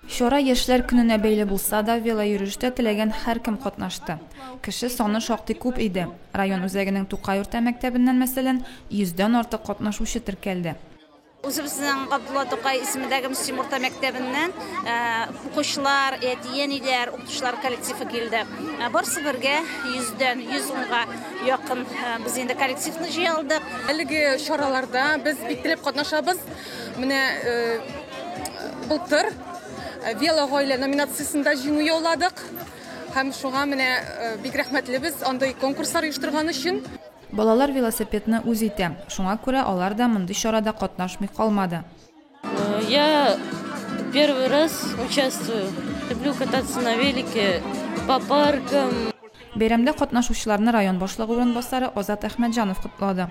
Şora Яшьләр көненә бәйле булса да, велоюрышта теләгән һәркем катнашты. Кеше саны шактый күп иде. Район үзәгенең Тукай урта мәктәбеннән мәсәлән 100дән артык катнашучы теркәлде. Үзебезнең Габдулла Тукай исемендәге Мөслим урта мәктәбеннән укучылар, әтиәниләр, укытучылар коллективы килде. Барысы бергә 100дән 110га якын без инде коллективны җыялдык. Әлеге чараларда без бик теләп катнашабыз. Менә былтыр велогаилә номинациясендә җиңү яуладык. Һәм шуңа менә бик рәхмәтлебез андый конкурслар оештырган өчен. Балалар велосипедны үз итә. Шуңа күрә алар да мондый чарада катнашмый калмады. Я первый раз участвую. Люблю кататься на велике по паркам. Бәйрәмдә катнашучыларны район башлыгы урынбасары Азат Әхмәтҗанов котлады.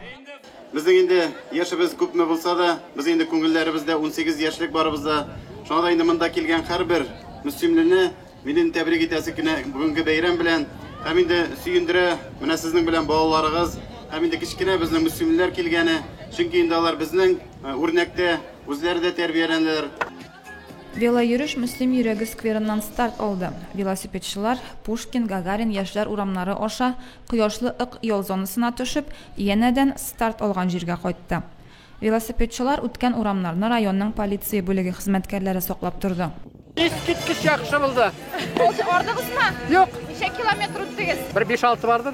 Безнең инде яшебез күпме булса да, без инде күңелләребездә 18 яшьлек барыбызда. Шуңа да инде монда килгән һәрбер мөслимне минем тәбрик итәсе кенә бүгенге бәйрәм белән. Һәм инде сөендерә менә сезнең белән балаларыгыз, һәм инде кичкенә безнең мөслимнәр килгәне, чөнки инде алар безнең үрнәктә үзләре дә тәрбияләнәләр. Велоюрыш Мөслим йөрәге скверыннан старт алды. Велосипедчылар Пушкин, Гагарин яшьләр урамнары аша кояшлы ык ял зонасына төшеп, янәдән старт алган җиргә кайтты. Велосипедчылар үткән урамнарны районның полиция бүлеге хезмәткәрләре саклап торды. Искиткеч яхшы булды. Ordығызма? Юк. Неше километр үттегіз? Bir 5-6 vardır.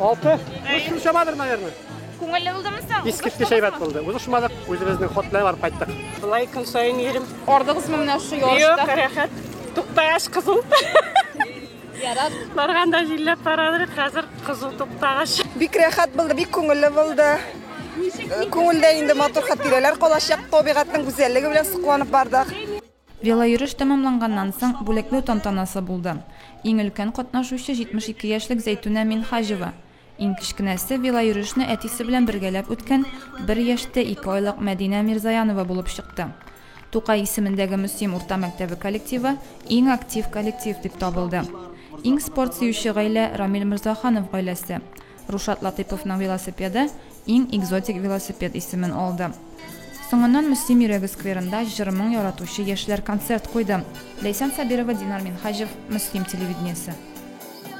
6. Uzun şamadır naверное. Күңелле булдымы соң? Искиткеч әйбәт булды. Узышмадык, үзебезнең хотлар барып кайттык. Булай көн сайын йөрим. Ordығызмы менә шу ярышта? Юк, рәхәт. Туктагаш кызыл. Ярат. Барганда җилләп барадыр, хәзер кызыл туктагаш. Бик рәхәт булды, бик күңелле булды. Күңелдә инде матур хатирәләр калачак, табигатьнең гүзәллеге белән сокланып бардык. Велоюрыш тәмамланганнан соң бүләкләү тантанасы булды. Иң өлкән катнашучы 72 яшьлек Зәйтүнә Минхаҗева. Иң кичкенәсе велоюрышны әтисе белән бергәләп үткән 1 яшьтә 2 айлык Мәдинә Мирзаянова булып чыкты. Тукай исемендәге Мөслим урта мәктәбе коллективы иң актив коллектив дип табылды. Иң спорт сөюче гаилә Рамил Мирзаханов гаиләсе. Рушат Латыйповның велосипеды иң экзотик велосипед исемен алды. Соңыннан Мөслим йөрәге скверында 20 мең яратучы яшьләр концерт куйды. Ләйсән Сабирова, Динар Минхаҗев, Мөслим телевидениесе.